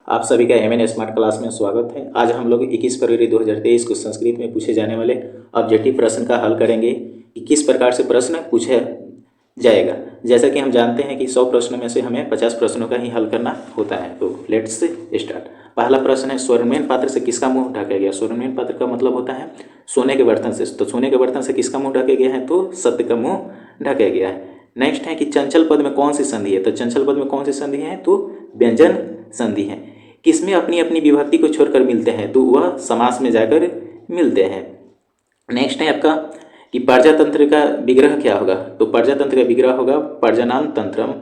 आप सभी का एमएन स्मार्ट क्लास में स्वागत है। आज हम लोग 21 फरवरी 2023 को संस्कृत में पूछे जाने वाले ऑब्जेक्टिव प्रश्न का हल करेंगे कि किस प्रकार से प्रश्न पूछा जाएगा। जैसा कि हम जानते हैं कि 100 प्रश्नों में से हमें 50 प्रश्नों का ही हल करना होता है। तो लेट्स स्टार्ट। पहला प्रश्न है, स्वर्णमय पात्र से किसका मुंह ढका गया। स्वर्णमय पात्र का मतलब होता है सोने के बर्तन से। तो सोने के बर्तन से किसका मुंह ढका गया है, तो सत्य का मुंह ढका गया है। नेक्स्ट है कि चंचल पद में कौन सी संधि है। तो चंचल पद में कौन सी संधि है, तो व्यंजन संधि है। किसमें अपनी अपनी विभक्ति को छोड़कर मिलते हैं, तो वह समास में जाकर मिलते हैं। नेक्स्ट है आपका कि प्रजातंत्र का विग्रह क्या होगा। तो प्रजातंत्र का विग्रह होगा प्रजनन तंत्रम।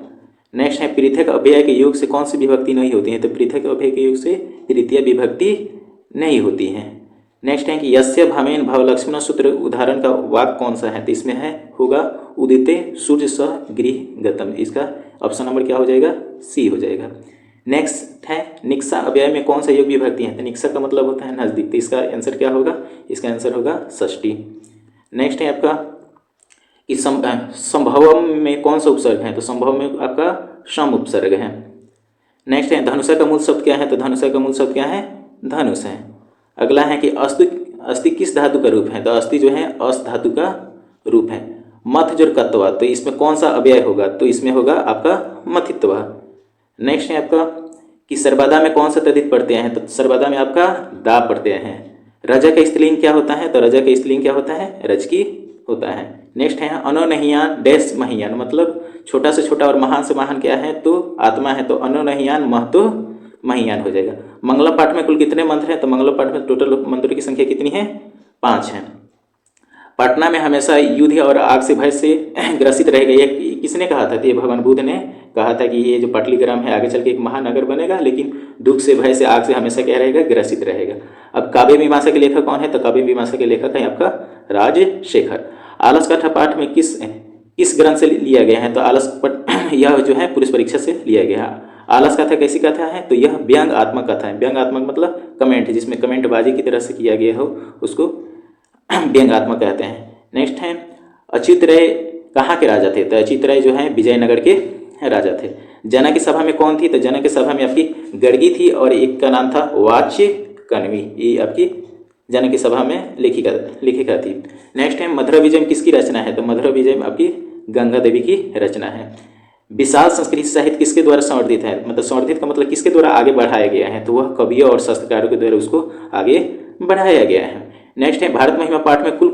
नेक्स्ट है पृथक अव्यय के योग से कौन सी विभक्ति नहीं होती है। तो पृथक अव्यय के योग से तृतीय विभक्ति नहीं होती है। नेक्स्ट है कि यस्य भावेन भव लक्ष्मण सूत्र उदाहरण का वाक्य कौन सा है। तो इसमें है होगा उदिते सूर्य सह गृह गतम। इसका ऑप्शन नंबर क्या हो जाएगा, सी हो जाएगा। नेक्स्ट है निक्सा अव्यय में कौन सा योग विभक्ति है। तो निक्सा का मतलब होता है नजदीक। तो इसका आंसर क्या होगा, इसका आंसर होगा षष्ठी। नेक्स्ट है आपका कि संभवम में कौन सा उपसर्ग है। तो संभव में आपका सम उपसर्ग है। नेक्स्ट है धनुषा का मूल शब्द क्या है। तो धनुषा का मूल शब्द क्या है, धनुष है। अगला है कि अस्थि अस्थि किस धातु का रूप है। तो अस्थि जो है अस धातु का रूप है। मथ जो कत्वा, तो इसमें कौन सा अव्यय होगा। तो इसमें होगा आपका मथित्व। नेक्स्ट है आपका कि सर्वदा में कौन सा तद्धित प्रत्यय है। तो सर्वदा में आपका दा प्रत्यय है। रजा का स्त्रीलिंग क्या होता है। तो रजा का स्त्रीलिंग क्या होता है, रजकी होता है। नेक्स्ट है अनोनहियान डैश महियान, मतलब छोटा से छोटा और महान से महान क्या है, तो आत्मा है। तो अनोनहियान मह तो महियान हो जाएगा। मंगला पाठ में कुल कितने मंत्र हैं। तो मंगला पाठ में टोटल मंत्रों की संख्या कितनी है, 5 है। पटना में हमेशा युद्ध और आग से भय से ग्रसित रहेगा, ये किसने कहा था। तो ये भगवान बुद्ध ने कहा था कि ये जो पाटलिग्राम है आगे चल के एक महानगर बनेगा, लेकिन दुख से भय से आग से हमेशा क्या रहेगा, ग्रसित रहेगा। अब काव्य मीमांसा के लेखक कौन है। तो काव्य मीमांसा के लेखक है आपका राजशेखर। आलस कथा पाठ में किस ग्रंथ से लिया गया है। तो आलस यह जो है पुरुष परीक्षा से लिया गया है। आलस कथा कैसी कथा है, तो यह व्यंग्यात्मक कथा है। व्यंग्यात्मक मतलब कमेंट, जिसमें कमेंटबाजी की तरह से किया गया हो उसको व्यंग्यात्मक कहते हैं। नेक्स्ट है अच्युत राय कहाँ के राजा थे। तो अच्युत राय जो है विजयनगर के राजा थे। जनक की सभा में कौन थी। तो जनक की सभा में आपकी गर्गी थी और एक का नाम था वाच्य कण्वी। ये आपकी जनक की सभा में लेखिका थी। नेक्स्ट है मधुरा विजय किसकी रचना है। तो मधुरा विजय आपकी गंगा देवी की रचना है। विशाल संस्कृत साहित्य किसके द्वारा संवर्धित है। मतलब संवर्धित का मतलब किसके द्वारा आगे बढ़ाया गया है, तो वह कवियों और शास्त्रकारों के द्वारा उसको आगे बढ़ाया गया है। नेक्स्ट है भारत महिमा पाठ में कुल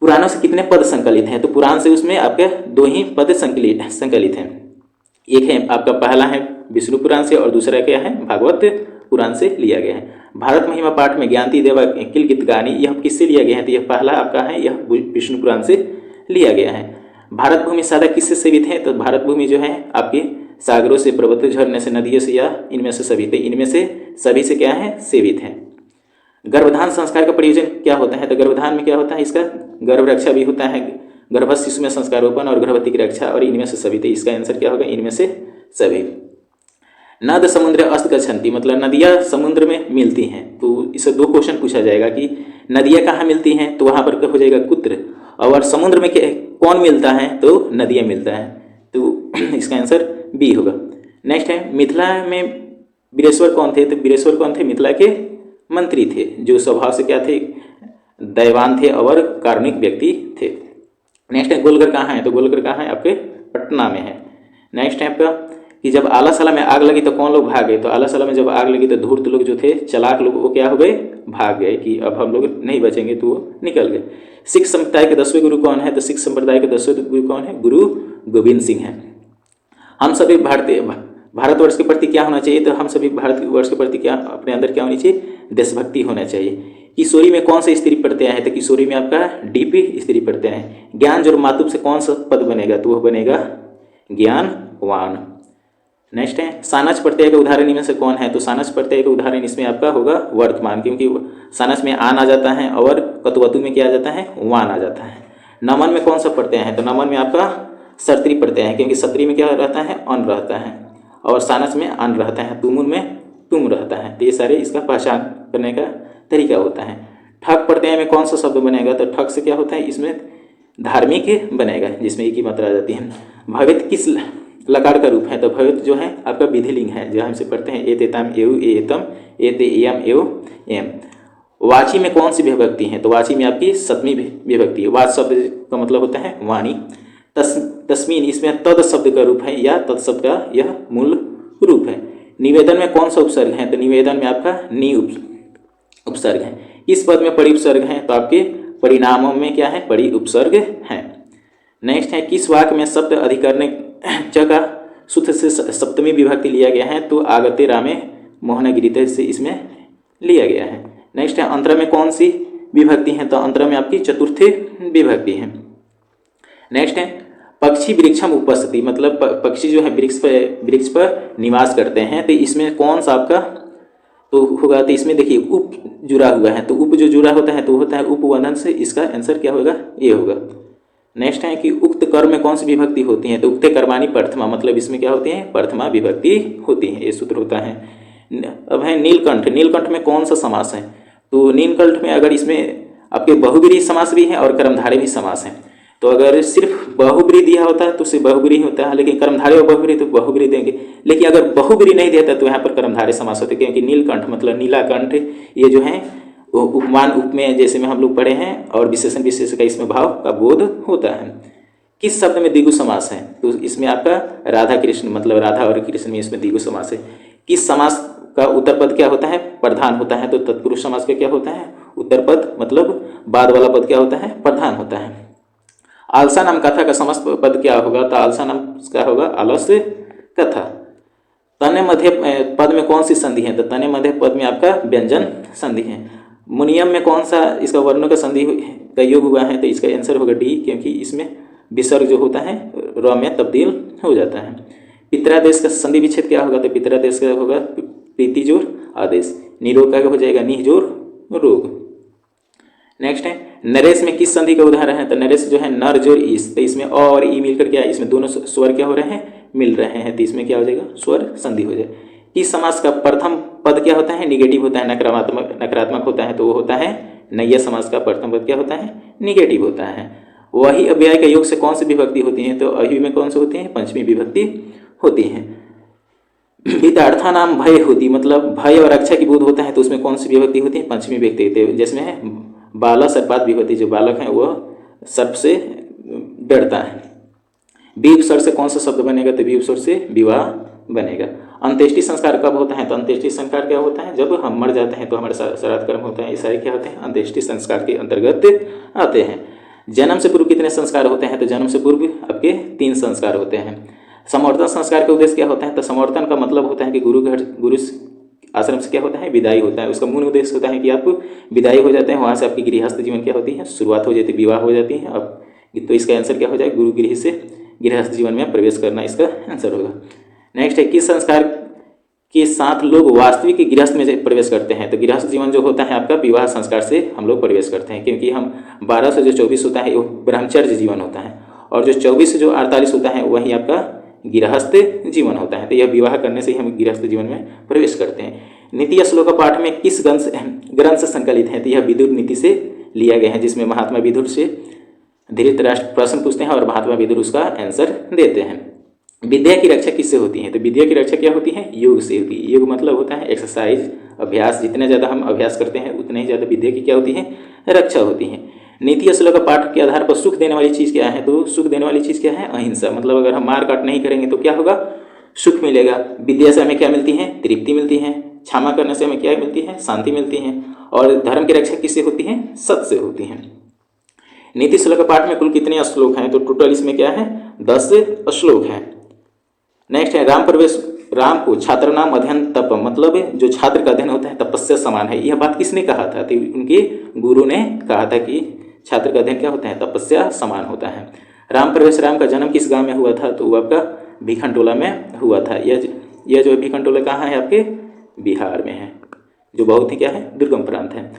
पुराणों से कितने पद संकलित हैं। तो पुराण से उसमें आपके 2 ही पद संकलित हैं। एक है आपका पहला है विष्णु पुराण से और दूसरा क्या है, भागवत पुराण से लिया गया है। भारत महिमा पाठ में ज्ञानती देवा किल गीत गानी, यह किससे लिया गया है। तो यह पहला आपका है, यह विष्णु पुराण से लिया गया है। भारत भूमि साधक किससे सेवित है। तो भारत भूमि जो है आपके सागरों से, पर्वतों, झरने से, नदियों से, या इनमें से सभी। तो इनमें से सभी से क्या है, सेवित है। गर्भधान संस्कार का प्रयोजन क्या होता है। तो गर्भधान में क्या होता है, इसका गर्भ रक्षा भी होता है, गर्भस्थ शिशु में संस्कारोपण और गर्भवती की रक्षा, और इनमें से सभी। तो इसका आंसर क्या होगा, इनमें से सभी। नद समुद्र अस्त गच्छन्ति, मतलब नदियाँ समुद्र में मिलती हैं। तो इससे 2 क्वेश्चन पूछा जाएगा कि नदियाँ कहाँ मिलती हैं, तो वहाँ पर हो जाएगा कुत्र। और समुद्र में कौन मिलता है, तो नदियाँ मिलता है। तो इसका आंसर बी होगा। नेक्स्ट है मिथिला में वीरेश्वर कौन थे। तो वीरेश्वर कौन थे, मिथिला के मंत्री थे, जो स्वभाव से क्या थे, दयावान थे और कारुणिक व्यक्ति थे। नेक्स्ट है गोलघर कहाँ है। तो गोलघर कहाँ है, आपके पटना में है। नेक्स्ट है आपका कि जब आलासाला में आग लगी तो कौन लोग भाग गए। तो आलासाला में जब आग लगी तो धूर्त लोग जो थे, चलाक लोग, वो क्या हो गए, भाग गए कि अब हम लोग नहीं बचेंगे, तो वो निकल गए। सिख संप्रदाय के 10वें गुरु कौन है। तो सिख संप्रदाय के 10वें गुरु कौन है, गुरु गोविंद सिंह है। हम सभी भारतवर्ष के प्रति क्या होना चाहिए। तो हम सभी भारतवर्ष के प्रति क्या अपने अंदर क्या होनी चाहिए, देशभक्ति होना चाहिए। किशोरी में कौन सा स्त्री प्रत्यय है। तो किशोरी में आपका डीपी स्त्री प्रत्यय है। ज्ञान जो मातुप से कौन सा पद बनेगा, तो वह बनेगा ज्ञानवान। नेक्स्ट है सानच प्रत्यय का उदाहरण इनमें से कौन है। तो सानच प्रत्यय का उदाहरण इसमें आपका होगा वर्तमान, क्योंकि सानच में आन आ जाता है और कतवतु में क्या आ जाता है, वान आ जाता है। नमन में कौन सा प्रत्यय है। तो नमन में आपका सर्त्री प्रत्यय है, क्योंकि सत्री में क्या रहता है, अन रहता है, और सानस में अन रहता है, तुमुन में तुम रहता है। तो ये सारे इसका पहचान करने का तरीका होता है। ठग प्रत्यय में कौन सा शब्द बनेगा। तो ठग से क्या होता है, इसमें धार्मिक बनेगा, जिसमें एक ही मात्रा आ जाती है। भवित किस लकार का रूप है, तो भवेत जो है आपका विधिलिंग है, जो हमसे पढ़ते हैं एतेताम एव एतम एते एयम एव एम। वाची में कौन सी विभक्ति है, तो वाची में आपकी सप्तमी विभक्ति है। वाच शब्द का मतलब होता है वाणी। तस्मीन, इसमें तद शब्द का रूप है या तत्शब्द का यह मूल रूप है। निवेदन में कौन सा उपसर्ग है, तो निवेदन में आपका नि उपसर्ग है। इस पद में परि उपसर्ग है, तो आपके परिणामों में क्या है, परि उपसर्ग है। नेक्स्ट है किस वाक्य में शब्द अधिकरण च का सूत्र से सप्तमी विभक्ति लिया गया है, तो आगते रामे मोहन गिरिते से इसमें लिया गया है। नेक्स्ट है अंतरा में कौन सी विभक्ति है, तो अंतरा में आपकी चतुर्थी विभक्ति है। नेक्स्ट है पक्षी वृक्षम उपस्थिति, मतलब पक्षी जो है वृक्ष पर निवास करते हैं, तो इसमें कौन सा आपका तो होगा, तो इसमें देखिए उप जुड़ा हुआ है, तो उप जो जुड़ा होता है तो होता है उपवंधन से, इसका आंसर क्या होगा, ये होगा। नेक्स्ट है कि उक्त कर्म में कौन सी विभक्ति होती है, तो उक्ते कर्माणि प्रथमा, मतलब इसमें क्या होती है, प्रथमा विभक्ति होती है, ये सूत्र होता है। अब है नीलकंठ, नीलकंठ में कौन सा समास है, तो नीलकंठ में अगर इसमें आपके बहुब्रीहि समास भी है और कर्मधारय भी समास है, तो अगर सिर्फ बहुब्रीहि दिया होता है तो सिर्फ बहुब्रीहि होता है, लेकिन कर्मधारय और बहुब्रीहि तो बहुब्रीहि देंगे, लेकिन अगर बहुब्रीहि नहीं देता तो यहाँ पर कर्मधारय समास होते, क्योंकि नीलकंठ मतलब नीलाकंठ, ये जो है उपमान उपमेय जैसे में हम लोग पढ़े हैं, और विशेषण विशेष का इसमें भाव का बोध होता है। किस शब्द में द्विगु समास है, तो इसमें आपका राधा कृष्ण, मतलब राधा और कृष्ण में इसमें द्विगु समास है। किस समास का उत्तर पद क्या होता है, प्रधान होता है, तो तत्पुरुष समास का क्या होता है, उत्तर पद मतलब बाद वाला पद क्या होता है, प्रधान होता है। आलसा नाम कथा का समस्त पद क्या होगा, तो आलसा नाम क्या होगा, आलस्य कथा। तने मध्य पद में कौन सी संधि है, तो तने मध्य पद में आपका व्यंजन संधि है। मुनियम में कौन सा इसका वर्णों का संधि का योग हुआ है, तो इसका आंसर होगा डी, क्योंकि इसमें विसर्ग जो होता है र में तब्दील हो जाता है। पितरादेश का संधि विच्छेद क्या होगा, तो पितरादेश का होगा प्रीति जोर आदेश, निरोग का हो जाएगा निह जोर रोग। नेक्स्ट है नरेश में किस संधि का उदाहरण है, तो नरेश जो है नर जोर इस, तो इसमें अ और ई मिलकर क्या है, इसमें दोनों स्वर क्या हो रहे हैं, मिल रहे हैं, तो इसमें क्या हो जाएगा, स्वर संधि हो जाए। किस समास का प्रथम पद क्या होता है, निगेटिव होता है, नकारात्मक होता है, तो वो होता है नैया समास का प्रथम पद क्या होता है, निगेटिव होता है। वही अव्यय के योग से कौन सी विभक्ति होती है, तो अहि में कौन सी होती है, पंचमी विभक्ति होती है। विदार्था नाम भय होती, मतलब भय और रक्षा की बोध होता है, तो उसमें कौन सी विभक्ति होती है, पंचमी विभक्ति होती है। जिसमें है बाला सर्पात विभक्ति, जो बालक है वह सर्प से डरता है। विपसर्ग से कौन सा शब्द बनेगा, तो विपसर्ग से विवाह बनेगा। अंत्येष्टि संस्कार कब होता है, तो अंत्येष्टि संस्कार क्या होता है, जब हम मर जाते हैं तो हमारे श्राद्ध कर्म होते हैं, ये सारे क्या होते हैं, अंत्येष्टि संस्कार के अंतर्गत आते हैं। जन्म से पूर्व कितने संस्कार होते हैं, तो जन्म से पूर्व आपके 3 संस्कार होते हैं। समवर्तन संस्कार का उद्देश्य क्या होता है, तो समवर्तन का मतलब होता है कि गुरु आश्रम से क्या होता है, विदाई होता है। उसका मूल उद्देश्य होता है कि आप विदाई हो जाते हैं, वहाँ से आपकी गृहस्थ जीवन क्या होती है, शुरुआत हो जाती है, विवाह हो जाती है। अब तो इसका आंसर क्या हो जाएगा, गुरु गृह से गृहस्थ जीवन में प्रवेश करना इसका आंसर होगा। नेक्स्ट है किस संस्कार के साथ लोग वास्तविक गृहस्थ में प्रवेश करते हैं, तो गृहस्थ जीवन जो होता है आपका विवाह संस्कार से हम लोग प्रवेश करते हैं, क्योंकि हम 12 से जो 24 होता है वो ब्रह्मचर्य जीवन होता है, और जो 24 से जो 48 होता है वही आपका गृहस्थ जीवन होता है। तो यह विवाह करने से ही हम गृहस्थ जीवन में प्रवेश करते हैं। नीति श्लोक पाठ में किस ग्रंथ से संकलित है, तो यह विदुर नीति से लिया गया है, जिसमें महात्मा विदुर से धृतराष्ट्र प्रश्न पूछते हैं और महात्मा विदुर उसका आंसर देते हैं। विद्या की रक्षा किससे होती है, तो विद्या की रक्षा क्या होती है, योग से होती है। योग मतलब होता है एक्सरसाइज, अभ्यास। जितने ज़्यादा हम अभ्यास करते हैं उतने ही ज़्यादा विद्या की क्या होती है, रक्षा होती है। नीति श्लोक पाठ के आधार पर सुख देने वाली चीज़ क्या है, तो सुख देने वाली चीज़ क्या है, अहिंसा। मतलब अगर हम मार काट नहीं करेंगे तो क्या होगा, सुख मिलेगा। विद्या से हमें क्या मिलती है, तृप्ति मिलती है। क्षमा करने से हमें क्या मिलती है, शांति मिलती है। और धर्म की रक्षा किससे होती है, सत्य से होती है। नीति श्लोक पाठ में कुल कितने श्लोक हैं, तो टोटल इसमें क्या है, 10 श्लोक हैं। नेक्स्ट है राम प्रवेश, राम को छात्र नाम अध्ययन तप, मतलब जो छात्र का अध्ययन होता है तपस्या समान है। यह बात किसने कहा था, तो उनके गुरु ने कहा था कि छात्र का अध्ययन क्या होता है, तपस्या समान होता है। राम प्रवेश, राम का जन्म किस गांव में हुआ था, तो वो आपका भिखनटोला में हुआ था। यह जो भिखनटोला कहाँ है, आपके बिहार में है, जो बहुत ही क्या है, दुर्गम प्रांत है।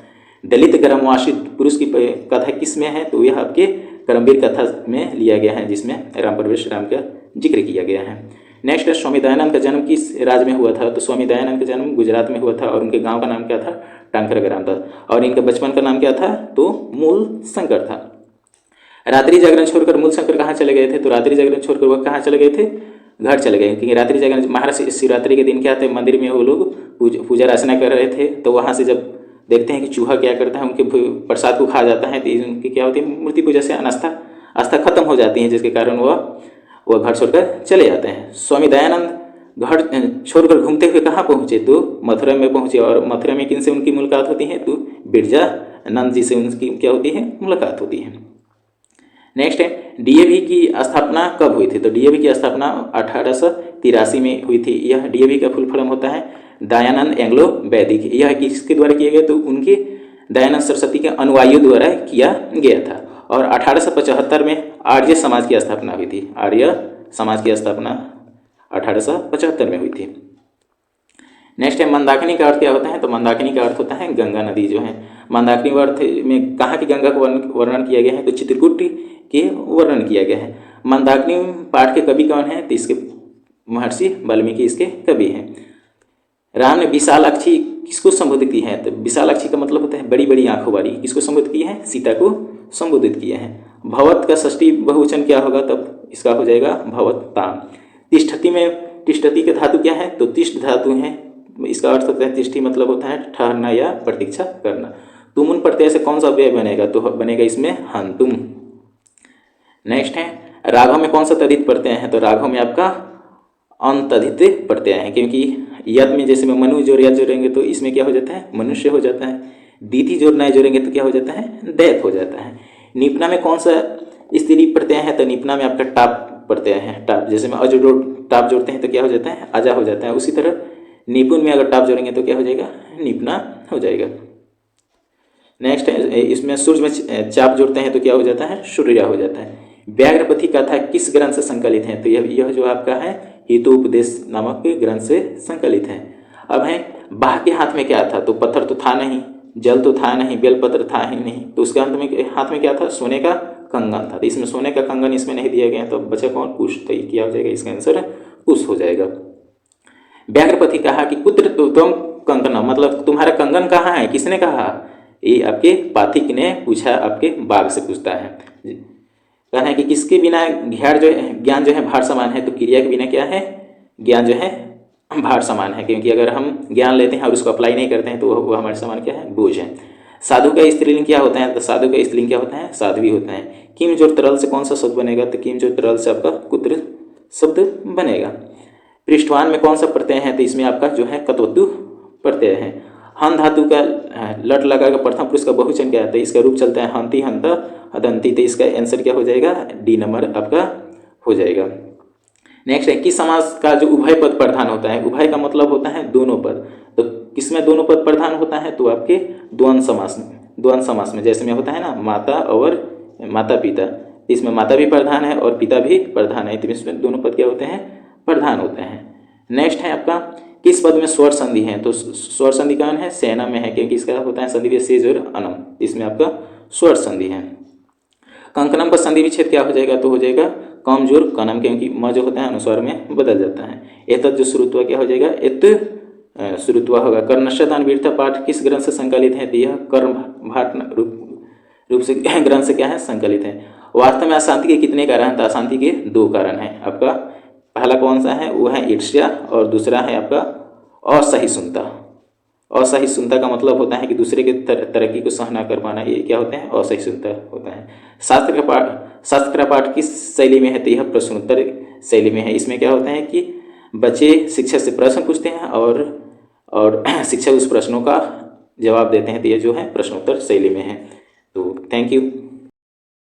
दलित ग्रामवासी पुरुष की कथा किस में है, तो यह आपके कर्मवीर कथा में लिया गया है, जिसमें राम प्रवेश राम का जिक्र किया गया है। नेक्स्ट है स्वामी दयानंद का जन्म किस राज्य में हुआ था, तो स्वामी दयानंद का जन्म गुजरात में हुआ था, और उनके गांव का नाम क्या था, टांकर ग्राम था। और इनका बचपन का नाम क्या था, तो मूल शंकर था। रात्रि जागरण छोड़कर मूल शंकर कहाँ चले गए थे, तो रात्रि जागरण छोड़कर वह कहाँ चले गए थे, घर चले गए, क्योंकि रात्रि जागरण महाशिवरात्रि के दिन क्या थे, मंदिर में वो लोग पूजा अर्चना कर रहे थे। तो वहाँ से जब देखते हैं कि चूहा क्या करता है, उनके प्रसाद को खा जाता है, तो उनकी क्या होती है, मूर्ति पूजा से आस्था खत्म हो जाती है, जिसके कारण वह घर छोड़कर चले जाते हैं। स्वामी दयानंद घर छोड़कर घूमते हुए कहाँ पहुँचे, तो मथुरा में पहुँचे। और मथुरा में किन से उनकी मुलाकात होती है, तो बिरजानंद जी से उनकी क्या होती है, मुलाकात होती है। नेक्स्ट है डीएवी की स्थापना कब हुई थी, तो डीएवी की स्थापना 1883 में हुई थी। यह डीएवी का फुल फॉर्म होता है दयानंद एंग्लो वैदिक। यह किसके द्वारा किया गया, तो उनके दयानंद सरस्वती के अनुयायियों द्वारा किया गया था। और 1875 में आर्य समाज की स्थापना हुई थी। आर्य समाज की स्थापना 1875 में हुई थी। नेक्स्ट है मंदाकिनी का अर्थ क्या होता है, तो मंदाकिनी का अर्थ होता है गंगा नदी जो है। मंदाकिनी अर्थ में कहाँ की गंगा को वर्णन किया गया है, तो चित्रकूट के वर्णन किया गया है। मंदाकिनी पाठ के कवि कौन है, तो इसके महर्षि वाल्मीकि इसके कवि हैं। राम ने विशालाक्षी किसको संबोधित की है, तो विशालाक्षी का मतलब होता है बड़ी बड़ी आंखों वाली। किसको संबोधित की है, सीता को संबोधित किया है। भवत का षष्ठी बहुवचन क्या होगा, तब इसका हो जाएगा भवत्ताम। तिष्ठति में तिष्ठति के धातु क्या है, तो तिष्ठ धातु है। इसका अर्थ होता है तिष्ठि मतलब होता है ठहरना या प्रतीक्षा करना। तुमुन प्रत्यय से कौन सा व्यय बनेगा, तो बनेगा इसमें हंतुम। नेक्स्ट है राघव में कौन सा तद्धित प्रत्यय है, तो राघव में आपका अंतधित प्रत्यय है, क्योंकि यद में जैसे में मनु जोड़ यद जोड़ेंगे तो इसमें क्या हो जाता है, मनुष्य हो जाता है। दीति जोड़ नए जोड़ेंगे तो क्या हो जाता है, दैत हो जाता है। निपना में कौन सा स्त्री प्रत्यय है, तो निपना में आपका टाप प्रत्यय है। टाप जैसे में अजो टाप जोड़ते हैं तो क्या हो जाता है, आजा हो जाता है। उसी तरह निपुण में अगर टाप जोड़ेंगे तो क्या हो जाएगा, निपुणा हो जाएगा। नेक्स्ट है इसमें सूर्य में चाप जोड़ते हैं तो क्या हो जाता है, सूर्या हो जाता है। व्याघ्रपति कथा किस ग्रंथ से संकलित है, तो यह जो आपका है हितोपदेश नामक ग्रंथ से संकलित है। अब है बाह के हाथ में क्या था, तो पत्थर तो था नहीं, जल तो था नहीं, बेलपत्र था ही नहीं, तो उसके अंत में हाथ में क्या था, सोने का कंगन था। तो इसमें सोने का कंगन इसमें नहीं दिया गया, तो बचा कौन, कुश। तो ये क्या हो जाएगा, इसका आंसर कुश हो जाएगा। व्याघ्रपति कहा कि कुत्र तुम कंकन, मतलब तुम्हारा कंगन कहाँ है, किसने कहा, ये आपके पाथिक ने पूछा, आपके बाघ से पूछता है। कहना है कि किसके बिना ज्ञान जो है भार समान है, तो क्रिया के बिना क्या है, ज्ञान जो है भार समान है, क्योंकि अगर हम ज्ञान लेते हैं और उसको अप्लाई नहीं करते हैं तो वो हमारे समान क्या है, बोझ है। साधु का स्त्रीलिंग क्या होता है, तो साधु का स्त्रीलिंग क्या होता है, साध्वी होता है। किम जो तरल से कौन सा शब्द बनेगा, तो किम जो तरल से आपका कुत्र शब्द बनेगा। पृष्ठवान में कौन सा प्रत्यय है, तो इसमें आपका जो है कतवतु प्रत्यय है। हन धातु का लट लगा का प्रथम पुरुष का बहुवचन क्या है, तो इसका रूप चलता है हंती हंता हदंती। तो इसका आंसर क्या हो जाएगा, डी नंबर आपका हो जाएगा। नेक्स्ट है किस समास का जो उभय पद प्रधान होता है, उभय का मतलब होता है दोनों पद। तो किसमें दोनों पद प्रधान होता है, तो आपके द्वंद्व समास में। द्वंद्व समास में जैसे में होता है ना माता और माता पिता, इसमें माता भी प्रधान है और पिता भी प्रधान है, तो इसमें दोनों पद क्या होते हैं, प्रधान होते हैं। नेक्स्ट है आपका किस पद में स्वर संधि है, तो स्वर संधि कौन है, सेना में है, क्योंकि इसका होता है संधि सेज और अनम, इसमें आपका स्वर संधि है। कंकनम का संधि विच्छेद क्या हो जाएगा, तो हो जाएगा कमजोर कनम, क्योंकि म जो होता है अनुस्वार में बदल जाता है। एतत् जो श्रुत्व क्या हो जाएगा, एत श्रुत्व होगा। कर्णशदान वीरता पाठ किस ग्रंथ से संकलित है, तो यह कर्म भाट रूप से ग्रंथ से क्या है, संकलित है। वास्तव में अशांति के कितने कारण, तो अशांति के 2 कारण हैं। आपका पहला कौन सा है, वो है ईर्ष्या, और दूसरा है आपका असहिष्णुता। असहिष्णुता का मतलब होता है कि दूसरे के तरक्की को सहना कर पाना, ये क्या होता है, असहिष्णुता होता है। शास्त्र का पाठ किस शैली में है, तो यह प्रश्नोत्तर शैली में है। इसमें क्या होता है कि बच्चे शिक्षक से प्रश्न पूछते हैं और शिक्षक उस प्रश्नों का जवाब देते हैं, तो यह जो है प्रश्नोत्तर शैली में है। तो थैंक यू।